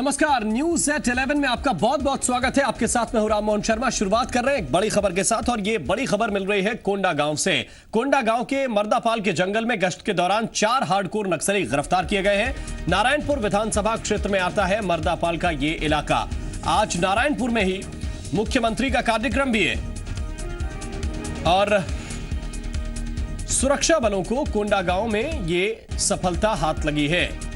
नमस्कार, news at 11 में आपका बहुत बहुत स्वागत है। आपके साथ मैं हूं राम मोहन शर्मा। शुरुआत कर रहे हैं एक बड़ी खबर के साथ, और ये बड़ी खबर मिल रही है कोंडा गांव से। कोंडा गांव के मर्दापाल के जंगल में गश्त के दौरान 4 हार्डकोर नक्सली गिरफ्तार किए गए हैं। नारायणपुर विधानसभा क्षेत्र में आता है मर्दापाल का ये इलाका। आज नारायणपुर में ही मुख्यमंत्री का कार्यक्रम भी है और सुरक्षा बलों को कोंडा गांव में ये सफलता हाथ लगी है।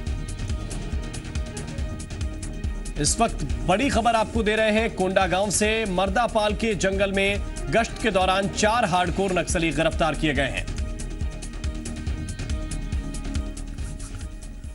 इस वक्त बड़ी खबर आपको दे रहे हैं कोंडा गांव से। मर्दापाल के जंगल में गश्त के दौरान 4 हार्डकोर नक्सली गिरफ्तार किए गए हैं।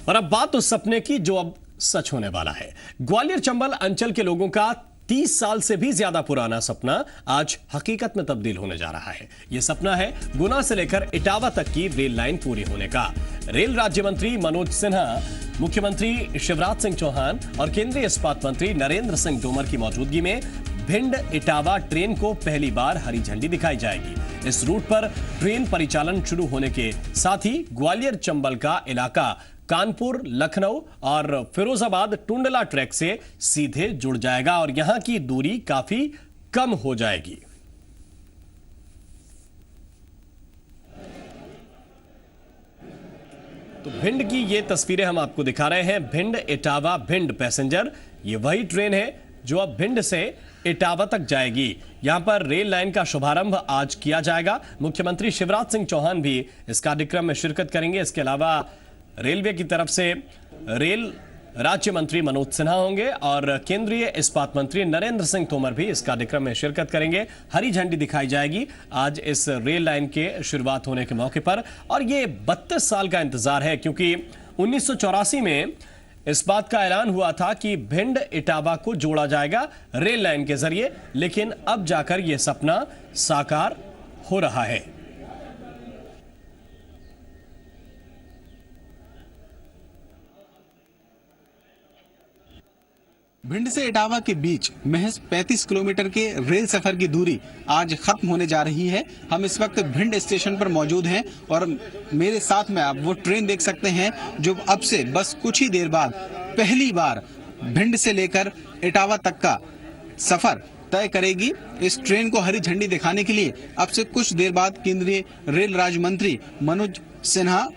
और अब बात उस सपने की जो अब सच होने वाला है। ग्वालियर चंबल अंचल के लोगों का 30 साल से भी ज्यादा पुराना सपना आज हकीकत में तब्दील होने जा रहा है। यह सपना है गुना से लेकर इटावा तक की रेल लाइन पूरी होने का। रेल राज्य मंत्री मनोज सिन्हा, मुख्यमंत्री शिवराज सिंह चौहान और केंद्रीय इस्पात मंत्री नरेंद्र सिंह तोमर की मौजूदगी में भिंड इटावा ट्रेन को पहली बार हरी झंडी दिखाई जाएगी। इस रूट पर ट्रेन परिचालन शुरू होने के साथ ही ग्वालियर चंबल का इलाका कानपुर, लखनऊ और फिरोजाबाद टुंडला ट्रैक से सीधे जुड़ जाएगा और यहां की दूरी काफी कम हो जाएगी। तो भिंड की ये तस्वीरें हम आपको दिखा रहे हैं। भिंड इटावा भिंड पैसेंजर, ये वही ट्रेन है जो अब भिंड से इटावा तक जाएगी। यहां पर रेल लाइन का शुभारंभ आज किया जाएगा। मुख्यमंत्री शिवराज सिंह चौहान भी इस कार्यक्रम में शिरकत करेंगे। इसके अलावा रेलवे की तरफ से रेल राज्य मंत्री मनोज सिन्हा होंगे और केंद्रीय इस्पात मंत्री नरेंद्र सिंह तोमर भी इस कार्यक्रम में शिरकत करेंगे। हरी झंडी दिखाई जाएगी आज इस रेल लाइन के शुरुआत होने के मौके पर। और ये 32 साल का इंतजार है, क्योंकि 1984 में इस बात का ऐलान हुआ था कि भिंड इटावा को जोड़ा जाएगा रेल लाइन के जरिए, लेकिन अब जाकर यह सपना साकार हो रहा है। भिंड से इटावा के बीच महज 35 किलोमीटर के रेल सफर की दूरी आज खत्म होने जा रही है। हम इस वक्त भिंड स्टेशन पर मौजूद हैं और मेरे साथ में आप वो ट्रेन देख सकते हैं जो अब से बस कुछ ही देर बाद पहली बार भिंड से लेकर इटावा तक का सफर तय करेगी। इस ट्रेन को हरी झंडी दिखाने के लिए अब से कुछ देर बाद केंद्रीय रेल राज्य मंत्री मनोज सिन्हा,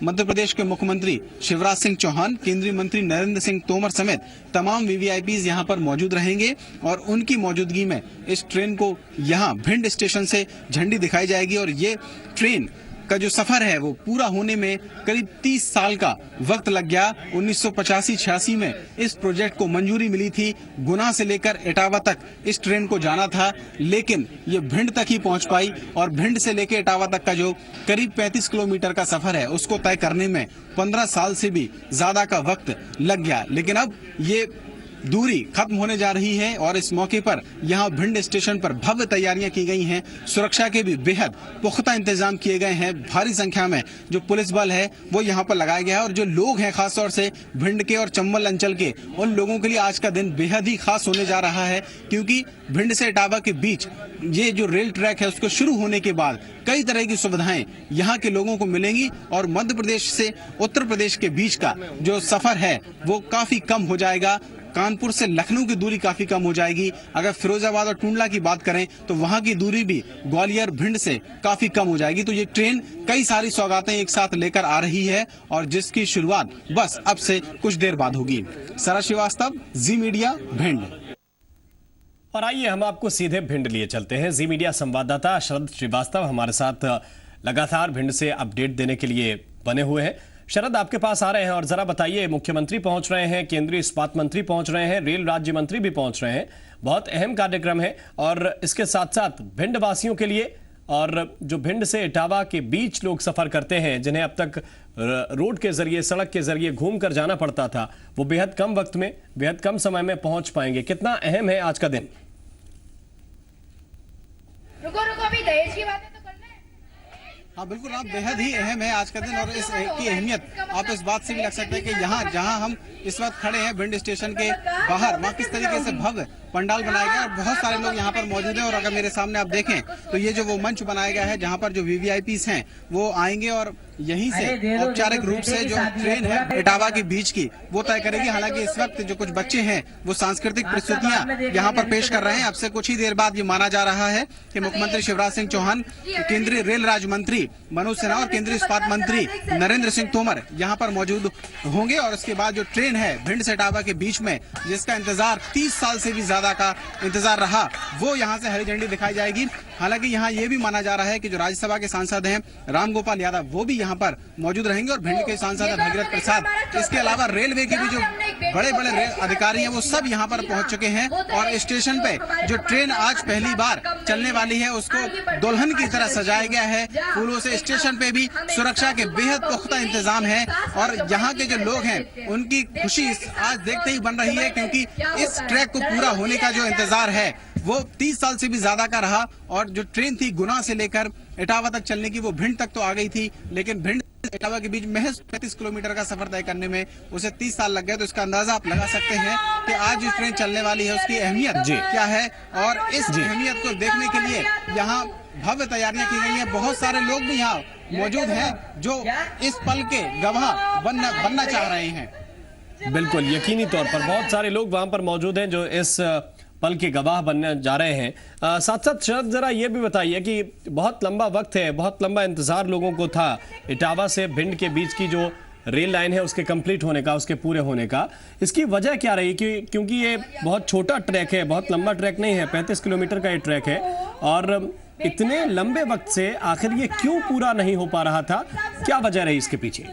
मध्य प्रदेश के मुख्यमंत्री शिवराज सिंह चौहान, केंद्रीय मंत्री नरेंद्र सिंह तोमर समेत तमाम वीवीआईपीज यहां पर मौजूद रहेंगे और उनकी मौजूदगी में इस ट्रेन को यहां भिंड स्टेशन से झंडी दिखाई जाएगी। और ये ट्रेन का जो सफर है वो पूरा होने में करीब 30 साल का वक्त लग गया। 1985-86 में इस प्रोजेक्ट को मंजूरी मिली थी। गुना से लेकर इटावा तक इस ट्रेन को जाना था, लेकिन ये भिंड तक ही पहुंच पाई और भिंड से लेकर इटावा तक का जो करीब 35 किलोमीटर का सफर है उसको तय करने में 15 साल से भी ज्यादा का वक्त लग गया। लेकिन अब ये दूरी खत्म होने जा रही है और इस मौके पर यहाँ भिंड स्टेशन पर भव्य तैयारियां की गई हैं। सुरक्षा के भी बेहद पुख्ता इंतजाम किए गए हैं। भारी संख्या में जो पुलिस बल है वो यहाँ पर लगाया गया है और जो लोग हैं खासतौर से भिंड के और चंबल अंचल के, उन लोगों के लिए आज का दिन बेहद ही खास होने जा रहा है, क्योंकि भिंड से इटावा के बीच ये जो रेल ट्रैक है उसको शुरू होने के बाद कई तरह की सुविधाएं यहाँ के लोगों को मिलेंगी और मध्य प्रदेश से उत्तर प्रदेश के बीच का जो सफर है वो काफी कम हो जाएगा। कानपुर से लखनऊ की दूरी काफी कम हो जाएगी। अगर फिरोजाबाद और टुंडला की बात करें तो वहां की दूरी भी ग्वालियर भिंड से काफी कम हो जाएगी। तो ये ट्रेन कई सारी सौगातें एक साथ लेकर आ रही है और जिसकी शुरुआत बस अब से कुछ देर बाद होगी। सरा श्रीवास्तव, जी मीडिया, भिंड। और आइए हम आपको सीधे भिंड लिए चलते हैं। जी मीडिया संवाददाता शरद श्रीवास्तव हमारे साथ लगातार भिंड से अपडेट देने के लिए बने हुए हैं। शरद, आपके पास आ रहे हैं और जरा बताइए, मुख्यमंत्री पहुंच रहे हैं, केंद्रीय इस्पात मंत्री पहुंच रहे हैं, रेल राज्य मंत्री भी पहुंच रहे हैं। बहुत अहम कार्यक्रम है और इसके साथ साथ भिंड वासियों के लिए और जो भिंड से इटावा के बीच लोग सफर करते हैं, जिन्हें अब तक रोड के जरिए, सड़क के जरिए घूम कर जाना पड़ता था, वो बेहद कम वक्त में, बेहद कम समय में पहुंच पाएंगे। कितना अहम है आज का दिन? रुको अभी दहेज की बात है तो करना है। हाँ बिल्कुल, आप बेहद ही अहम है आज का दिन और इसकी अहमियत आप इस बात से भी लग सकते हैं कि यहाँ जहाँ हम इस वक्त खड़े हैं भिंड स्टेशन के बाहर, वहाँ किस तरीके से भव्य पंडाल बनाया गया और बहुत सारे लोग यहाँ पर मौजूद हैं। और अगर मेरे सामने आप देखें तो ये जो वो मंच बनाया गया है जहाँ पर जो वीवीआईपीज हैं वो आएंगे और यहीं से औपचारिक रूप से जो ट्रेन है इटावा के बीच की वो तय करेगी। हालांकि इस वक्त जो कुछ बच्चे हैं वो सांस्कृतिक प्रस्तुतियां यहाँ पर पेश कर रहे हैं। अब से कुछ ही देर बाद ये माना जा रहा है कि मुख्यमंत्री शिवराज सिंह चौहान, केंद्रीय रेल राज्य मंत्री मनोज सिन्हा और केंद्रीय इस्पात मंत्री नरेंद्र सिंह तोमर यहाँ पर मौजूद होंगे। और उसके बाद जो ट्रेन है भिंड से इटावा के बीच में, जिसका इंतजार 30 साल से भी ज्यादा का इंतजार रहा, वो यहाँ से हरी झंडी दिखाई जाएगी। हालांकि यहाँ ये भी माना जा रहा है कि जो राज्यसभा के सांसद हैं रामगोपाल यादव, वो भी यहाँ पर मौजूद रहेंगे और भिंड के सांसद भगीरथ प्रसाद, इसके अलावा रेलवे के भी जो बड़े बड़े रेल अधिकारी हैं वो सब यहाँ पर पहुंच चुके हैं। और स्टेशन पे जो ट्रेन आज पहली बार चलने वाली है उसको दुल्हन की तरह सजाया गया है फूलों से। स्टेशन पे भी सुरक्षा के बेहद पुख्ता इंतजाम है और यहाँ के जो लोग हैं उनकी खुशी आज देखते ही बन रही है, क्योंकि इस ट्रैक को पूरा होने का जो इंतजार है वो 30 साल से भी ज्यादा का रहा। और जो ट्रेन थी गुना से लेकर इटावा तक चलने की, वो भिंड तक तो आ गई थी, लेकिन भिंड इटावा के बीच महज 35 किलोमीटर का सफर तय करने में उसे 30 साल लग गए। तो इसका अंदाजा आप लगा सकते हैं कि आज जो ट्रेन चलने वाली है उसकी अहमियत क्या है। और इस अहमियत को देखने के लिए यहाँ भव्य तैयारियां की गई हैं। बहुत सारे लोग भी यहाँ मौजूद हैं जो इस पल के गवाह बनना चाह रहे हैं। बिल्कुल, यकीनी तौर पर बहुत सारे लोग वहां पर मौजूद हैं जो इस पल के गवाह बनने जा रहे हैं। साथ साथ शरद, जरा ये भी बताइए कि बहुत लंबा वक्त है, बहुत लंबा इंतजार लोगों को था इटावा से भिंड के बीच की जो रेल लाइन है उसके कंप्लीट होने का, उसके पूरे होने का। इसकी वजह क्या रही? क्योंकि ये बहुत छोटा ट्रैक है, बहुत लंबा ट्रैक नहीं है, 35 किलोमीटर का ये ट्रैक है, और इतने लंबे वक्त से आखिर ये क्यों पूरा नहीं हो पा रहा था? क्या वजह रही इसके पीछे?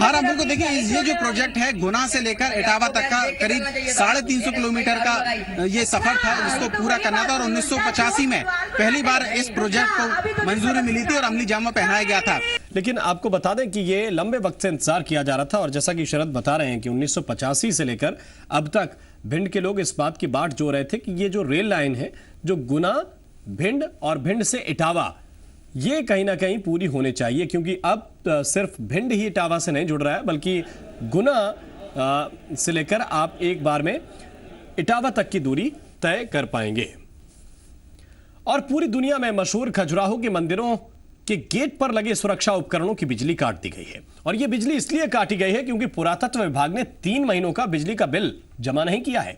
हाँ राम, बिल्कुल। देखिए, ये जो प्रोजेक्ट है गुना से लेकर इटावा तक का करीब 350 किलोमीटर का ये सफर था जिसको पूरा करना था। और 1985 में पहली बार इस प्रोजेक्ट को मंजूरी मिली थी और अमली जामा पहनाया गया था। लेकिन आपको बता दें कि ये लंबे वक्त से इंतजार किया जा रहा था, और जैसा कि शरद बता रहे हैं कि 1985 से लेकर अब तक भिंड के लोग इस बात की बाट जो रहे थे कि ये जो रेल लाइन है जो गुना, भिंड और भिंड से इटावा, ये कहीं ना कहीं पूरी होनी चाहिए, क्योंकि अब सिर्फ भिंड ही इटावा से नहीं जुड़ रहा है, बल्कि गुना से लेकर आप एक बार में इटावा तक की दूरी तय कर पाएंगे। और पूरी दुनिया में मशहूर खजुराहो के मंदिरों के गेट पर लगे सुरक्षा उपकरणों की बिजली काट दी गई है। और यह बिजली इसलिए काटी गई है क्योंकि पुरातत्व विभाग ने 3 महीनों का बिजली का बिल जमा नहीं किया है।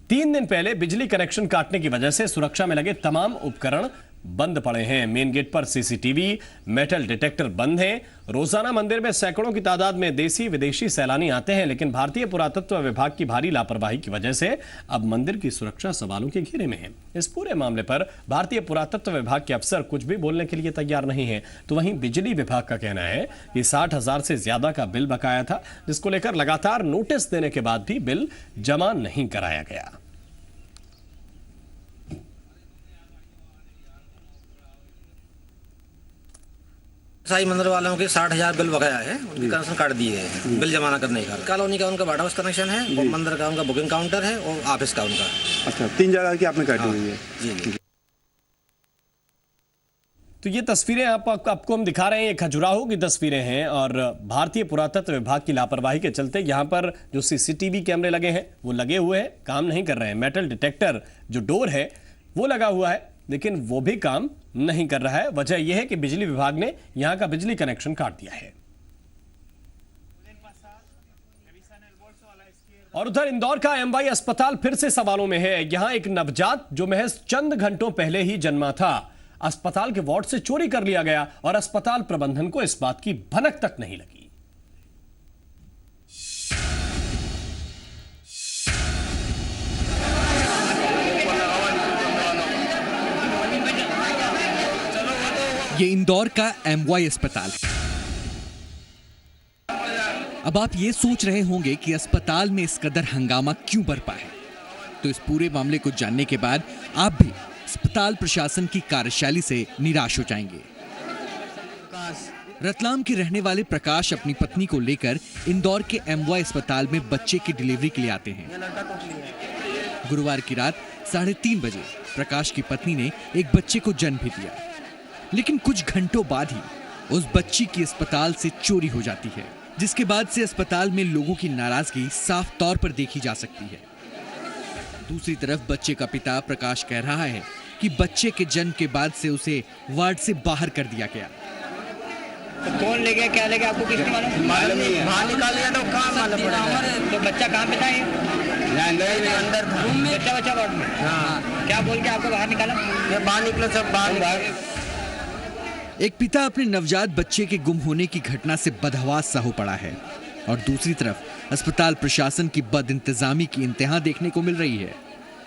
3 दिन पहले बिजली कनेक्शन काटने की वजह से सुरक्षा में लगे तमाम उपकरण बंद पड़े हैं। मेन गेट पर सीसीटीवी, मेटल डिटेक्टर बंद हैं। रोजाना मंदिर में सैकड़ों की तादाद में देसी विदेशी सैलानी आते हैं, लेकिन भारतीय पुरातत्व विभाग की भारी लापरवाही की वजह से अब मंदिर की सुरक्षा सवालों के घेरे में है। इस पूरे मामले पर भारतीय पुरातत्व विभाग के अफसर कुछ भी बोलने के लिए तैयार नहीं है। तो वहीं बिजली विभाग का कहना है कि 60,000 से ज्यादा का बिल बकाया था, जिसको लेकर लगातार नोटिस देने के बाद भी बिल जमा नहीं कराया गया। साई मंदिर वालों के 60,000 बिल बकाया है, उनके कनेक्शन काट दिए हैं बिल जमा करने का। कॉलोनी का उनका बाटा हाउस कनेक्शन है, और मंदिर का उनका बुकिंग काउंटर है, और ऑफिस का उनका। अच्छा, 3 जगह की आपने काटी हुई है। जी। तो ये तस्वीरें आपको हम दिखा रहे हैं, ये खजुराहो की तस्वीरें हैं। और भारतीय पुरातत्व विभाग की लापरवाही के चलते यहाँ पर जो सीसीटीवी कैमरे लगे हैं वो लगे हुए हैं, काम नहीं कर रहे हैं। मेटल डिटेक्टर जो डोर है वो लगा हुआ है, लेकिन वो भी काम नहीं कर रहा है। वजह यह है कि बिजली विभाग ने यहां का बिजली कनेक्शन काट दिया है। और उधर इंदौर का एमवाई अस्पताल फिर से सवालों में है। यहां एक नवजात जो महज चंद घंटों पहले ही जन्मा था, अस्पताल के वार्ड से चोरी कर लिया गया, और अस्पताल प्रबंधन को इस बात की भनक तक नहीं लगी। ये इंदौर का एमवाई अस्पताल है। अब आप ये सोच रहे होंगे कि अस्पताल में इस कदर हंगामा क्यों बरपा है, तो इस पूरे मामले को जानने के बाद आप भी अस्पताल प्रशासन की कार्यशैली से निराश हो जाएंगे। रतलाम के रहने वाले प्रकाश अपनी पत्नी को लेकर इंदौर के एमवाई अस्पताल में बच्चे की डिलीवरी के लिए आते हैं। गुरुवार की रात 3:30 बजे प्रकाश की पत्नी ने एक बच्चे को जन्म भी दिया, लेकिन कुछ घंटों बाद ही उस बच्ची की अस्पताल से चोरी हो जाती है, जिसके बाद से अस्पताल में लोगों की नाराजगी साफ तौर पर देखी जा सकती है। दूसरी तरफ बच्चे का पिता प्रकाश कह रहा है कि बच्चे के जन्म के बाद से उसे वार्ड से बाहर कर दिया गया। तो कौन ले गया, क्या ले गया, आपको किसने मालूम नहीं है? बाहर निकाल लिया तो कहाँ मालूम पड़ेगा? तो बच्चा कहाँ पे था ये? अंदर था। बच्चा वार्ड में। हाँ, क्या बोल के आपको बाहर निकाला? ये बाहर निकले, सब बाहर। एक पिता अपने नवजात बच्चे के गुम होने की घटना से बदहवास सा हो पड़ा है और दूसरी तरफ अस्पताल प्रशासन की बदइंतजामी की इंतहा देखने को मिल रही है।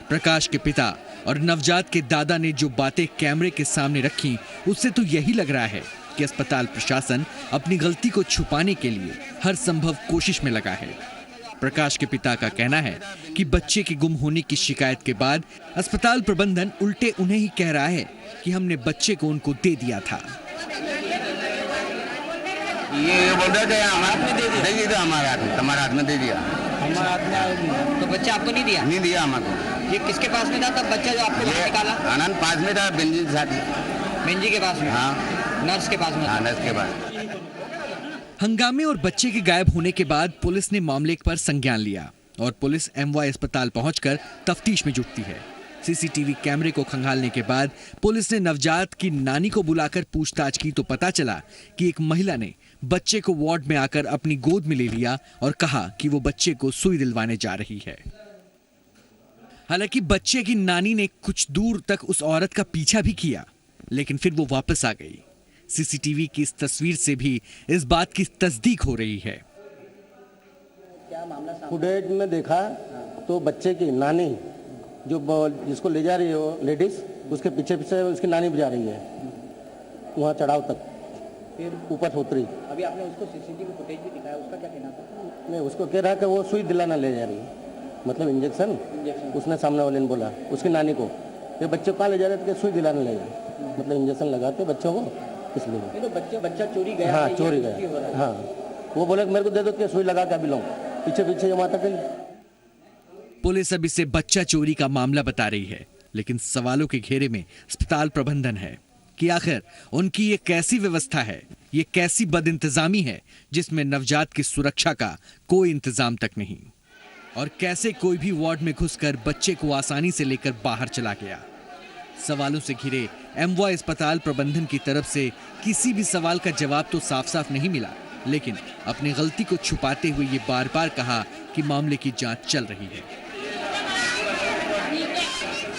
प्रकाश के पिता और नवजात के दादा ने जो बातें कैमरे के सामने रखी, उससे तो यही लग रहा है कि अस्पताल प्रशासन अपनी गलती को छुपाने के लिए हर संभव कोशिश में लगा है। प्रकाश के पिता का कहना है कि बच्चे के गुम होने की शिकायत के बाद अस्पताल प्रबंधन उल्टे उन्हें ही कह रहा है कि हमने बच्चे को उनको दे दिया था। ये बोल रहे थे दे दिया हमारे हाथ में, तुम्हारे हाथ में दे दिया। हमारा आदमी तो बच्चा आपको नहीं दिया? नहीं दिया हमको। ये किसके पास में था तब बच्चा जो आपको बाहर निकाला? आनंद पास में था, बेंजी के साथ। बेंजी के पास में? हाँ, नर्स के पास में? हाँ, नर्स के पास। हंगामे और बच्चे के गायब होने के बाद पुलिस ने मामले पर संज्ञान लिया और पुलिस एमवाई अस्पताल पहुंचकर तफ्तीश में जुटती है। सीसीटीवी कैमरे को खंगालने के बाद पुलिस ने नवजात की नानी को बुलाकर पूछताछ की तो पता चला कि एक महिला ने बच्चे को वार्ड में आकर अपनी गोद में ले लिया और कहा कि वो बच्चे को सुई दिलवाने जा रही है। हालांकि बच्चे की नानी ने कुछ दूर तक उस औरत का पीछा भी किया, लेकिन फिर वो वापस आ गई। सीसीटीवी की इस तस्वीर से भी इस बात की तस्दीक हो रही है। फुटेज में देखा तो बच्चे की नानी जो जिसको ले जा रही है लेडीज, उसके पीछे पीछे उसकी नानी भी जा रही है वहाँ चढ़ाव तक, फिर ऊपर उतरी। अभी आपने उसको सीसीटीवी फुटेज भी दिखाया, उसका क्या कहना था? नहीं, उसको कह रहा है कि वो सुई दिलाना ले जा रही है, मतलब इंजेक्शन। उसने सामने वाले ने बोला उसकी नानी को, ये बच्चे कहाँ ले जा रहे थे? सुई दिलाने ले जाए, मतलब इंजेक्शन लगाते बच्चों को, इसलिए। तो बच्चा चोरी गया? हाँ, चोरी गया। हाँ, वो बोले मेरे को दे दो कि सुई लगा के अभी लाऊं, पीछे पीछे वहाँ तक गई। पुलिस अब इसे बच्चा चोरी का मामला बता रही है, लेकिन सवालों के घेरे में अस्पताल प्रबंधन है कि आखिर उनकी ये कैसी व्यवस्था है, ये कैसी बदइंतजामी है जिसमें नवजात की सुरक्षा का कोई इंतजाम तक नहीं, और कैसे कोई भी वार्ड में घुसकर बच्चे को आसानी से लेकर बाहर चला गया। सवालों से घिरे एमवाई अस्पताल प्रबंधन की तरफ से किसी भी सवाल का जवाब तो साफ साफ नहीं मिला, लेकिन अपनी गलती को छुपाते हुए ये बार बार कहा कि मामले की जांच चल रही है।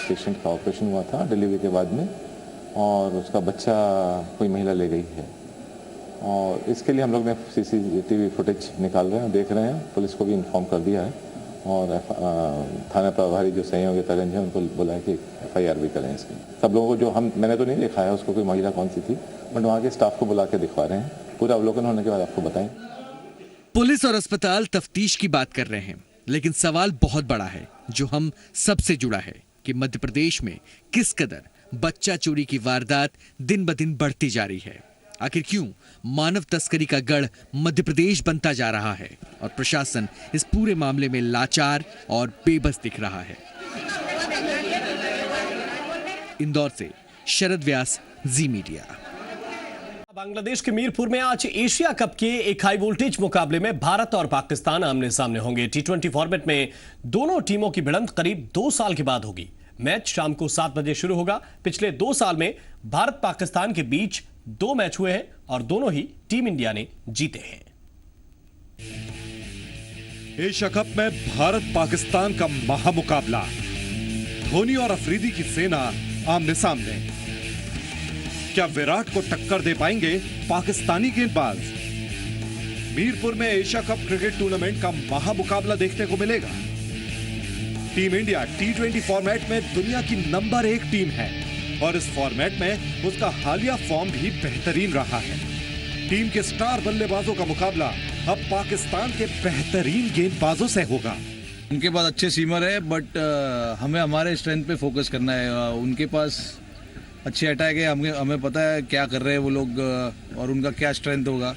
पेशेंट का ऑपरेशन हुआ था डिलीवरी के बाद में, और उसका बच्चा कोई महिला ले गई है, और इसके लिए हम लोग ने सीसीटीवी फुटेज निकाल रहे हैं, देख रहे हैं। पुलिस को भी इन्फॉर्म कर दिया है और थाना प्रभारी जो सहयोगी तगंज है उनको बोला है कि FIR भी करें इसकी। सब लोगों को जो मैंने तो नहीं देखा है उसको कोई महिला कौन सी थी, बट वहाँ के स्टाफ को बुला के दिखवा रहे हैं, पूरा अवलोकन होने के बाद आपको बताएं। पुलिस और अस्पताल तफ्तीश की बात कर रहे हैं, लेकिन सवाल बहुत बड़ा है जो हम सबसे जुड़ा है कि मध्य प्रदेश में किस कदर बच्चा चोरी की वारदात दिन ब दिन बढ़ती जा रही है। आखिर क्यों मानव तस्करी का गढ़ मध्य प्रदेश बनता जा रहा है और प्रशासन इस पूरे मामले में लाचार और बेबस दिख रहा है। इंदौर से शरद व्यास, जी मीडिया। बांग्लादेश के मीरपुर में आज एशिया कप के एक हाई वोल्टेज मुकाबले में भारत और पाकिस्तान आमने सामने होंगे। T20 फॉर्मेट में दोनों टीमों की भिड़ंत करीब 2 साल के बाद होगी। मैच शाम को 7 बजे शुरू होगा। पिछले 2 साल में भारत पाकिस्तान के बीच 2 मैच हुए हैं और दोनों ही टीम इंडिया ने जीते हैं। एशिया कप में भारत पाकिस्तान का महामुकाबला, धोनी और अफरीदी की सेना आमने सामने। क्या विराट को टक्कर दे पाएंगे पाकिस्तानी गेंदबाज? मीरपुर में एशिया कप क्रिकेट टूर्नामेंट का महामुकाबला देखने को मिलेगा। टीम इंडिया T20 फॉर्मेट में दुनिया की नंबर 1 टीम है और इस फॉर्मेट में उसका हालिया फॉर्म भी बेहतरीन रहा है। टीम के स्टार बल्लेबाजों का मुकाबला अब पाकिस्तान के बेहतरीन गेंदबाजों से होगा। उनके पास अच्छे सीमर है, बट हमें हमारे स्ट्रेंथ पे फोकस करना है। उनके पास अच्छे अटैक है, हमें पता है क्या कर रहे हैं वो लोग और उनका क्या स्ट्रेंथ होगा।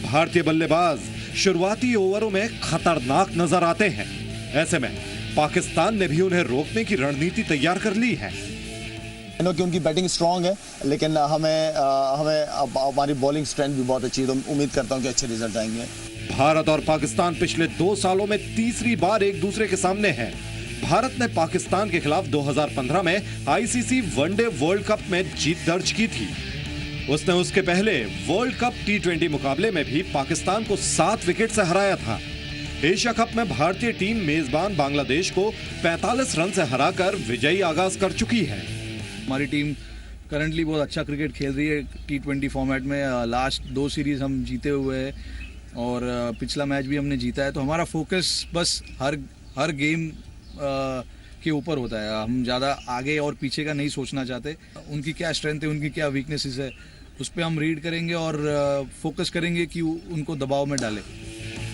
भारतीय बल्लेबाज शुरुआती ओवरों में खतरनाक नजर आते हैं। ऐसे में पाकिस्तान ने भी उन्हें रोकने की रणनीति तैयार कर ली है। कि उनकी बैटिंग स्ट्रांग है, लेकिन हमें हमारी बॉलिंग स्ट्रेंथ भी बहुत अच्छी है, तो उम्मीद करता हूं कि अच्छे रिजल्ट आएंगे। भारत और पाकिस्तान पिछले 2 सालों में तीसरी बार एक दूसरे के सामने हैं। भारत ने पाकिस्तान के खिलाफ 2015 में आईसीसी वनडे वर्ल्ड कप में जीत दर्ज की थी। उसने उसके पहले वर्ल्ड कप T20 मुकाबले में भी पाकिस्तान को 7 विकेट से हराया था। एशिया कप में भारतीय टीम मेजबान बांग्लादेश को 45 रन से हराकर विजयी आगाज कर चुकी है। हमारी टीम करंटली बहुत अच्छा क्रिकेट खेल रही है T20 फॉर्मेट में। लास्ट 2 सीरीज हम जीते हुए हैं और पिछला मैच भी हमने जीता है। तो हमारा फोकस बस हर गेम के ऊपर होता है। हम ज़्यादा आगे और पीछे का नहीं सोचना चाहते। उनकी क्या स्ट्रेंथ है, उनकी क्या वीकनेसेस है, उस पर हम रीड करेंगे और फोकस करेंगे कि उनको दबाव में डालें।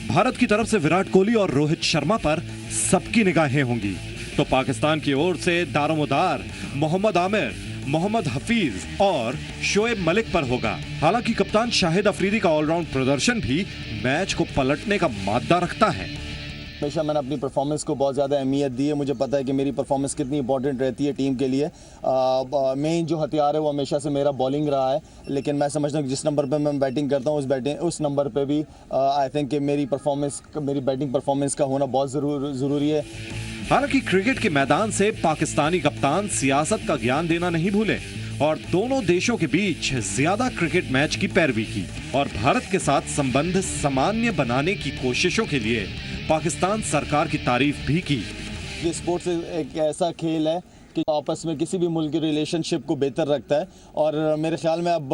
भारत की तरफ से विराट कोहली और रोहित शर्मा पर सबकी निगाहें होंगी, तो पाकिस्तान की ओर से दारोमदार मोहम्मद आमिर, मोहम्मद हफीज और शोएब मलिक पर होगा। हालांकि कप्तान शाहिद अफरीदी का ऑलराउंड प्रदर्शन भी मैच को पलटने का मादा रखता है। हमेशा मैंने अपनी परफॉर्मेंस को बहुत ज़्यादा अहमियत दी है। मुझे पता है कि मेरी परफॉर्मेंस कितनी इंपॉर्टेंट रहती है टीम के लिए। मेन जो हथियार है वो हमेशा से मेरा बॉलिंग रहा है, लेकिन मैं समझता हूँ कि जिस नंबर पे मैं बैटिंग करता हूँ उस नंबर पे भी आई थिंक कि मेरी बैटिंग परफॉर्मेंस का होना बहुत ज़रूरी है। हालांकि क्रिकेट के मैदान से पाकिस्तानी कप्तान सियासत का ज्ञान देना नहीं भूले और दोनों देशों के बीच ज्यादा क्रिकेट मैच की पैरवी की और भारत के साथ संबंध सामान्य बनाने की कोशिशों के लिए पाकिस्तान सरकार की तारीफ भी की। ये स्पोर्ट्स एक ऐसा खेल है कि आपस में किसी भी मुल्क की रिलेशनशिप को बेहतर रखता है और मेरे ख्याल में अब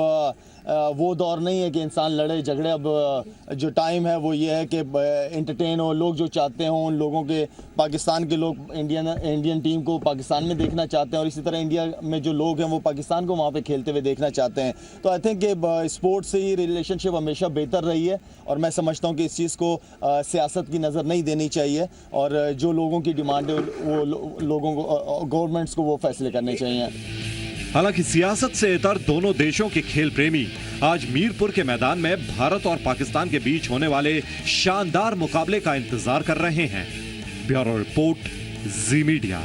वो दौर नहीं है कि इंसान लड़े झगड़े। अब जो टाइम है वो ये है कि एंटरटेन हो, लोग जो चाहते हों उन लोगों के, पाकिस्तान के लोग इंडियन टीम को पाकिस्तान में देखना चाहते हैं और इसी तरह इंडिया में जो लोग हैं वो पाकिस्तान को वहाँ पे खेलते हुए देखना चाहते हैं। तो आई थिंक कि स्पोर्ट्स से ही रिलेशनशिप हमेशा बेहतर रही है और मैं समझता हूँ कि इस चीज़ को सियासत की नज़र नहीं देनी चाहिए और जो लोगों की डिमांड है वो लोगों को, गवर्नमेंट्स को वो फैसले करने चाहिए। हालांकि सियासत से इतर दोनों देशों के खेल प्रेमी आज मीरपुर के मैदान में भारत और पाकिस्तान के बीच होने वाले शानदार मुकाबले का इंतजार कर रहे हैं। ब्यूरो रिपोर्ट, जी मीडिया।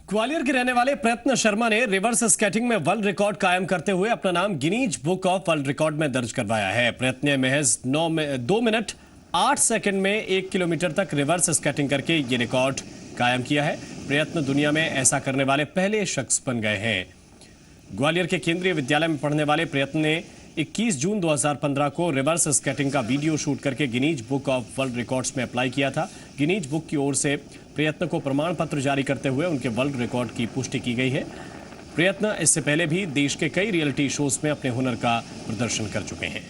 ग्वालियर के रहने वाले प्रयत्न शर्मा ने रिवर्स स्केटिंग में वर्ल्ड रिकॉर्ड कायम करते हुए अपना नाम Guinness book of world record में दर्ज करवाया है। प्रयत्न ने महज 2 मिनट 8 सेकंड में 1 किलोमीटर तक रिवर्स स्केटिंग करके ये रिकॉर्ड कायम किया है। प्रयत्न दुनिया में ऐसा करने वाले पहले शख्स बन गए हैं। ग्वालियर के केंद्रीय विद्यालय में पढ़ने वाले प्रयत्न ने 21 जून 2015 को रिवर्स स्केटिंग का वीडियो शूट करके Guinness book of world records में अप्लाई किया था। गिनीज बुक की ओर से प्रयत्न को प्रमाण पत्र जारी करते हुए उनके वर्ल्ड रिकॉर्ड की पुष्टि की गई है। प्रयत्न इससे पहले भी देश के कई रियलिटी शोज में अपने हुनर का प्रदर्शन कर चुके हैं।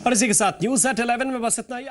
और इसी के साथ न्यूज़ एट 11 में बस इतना ही।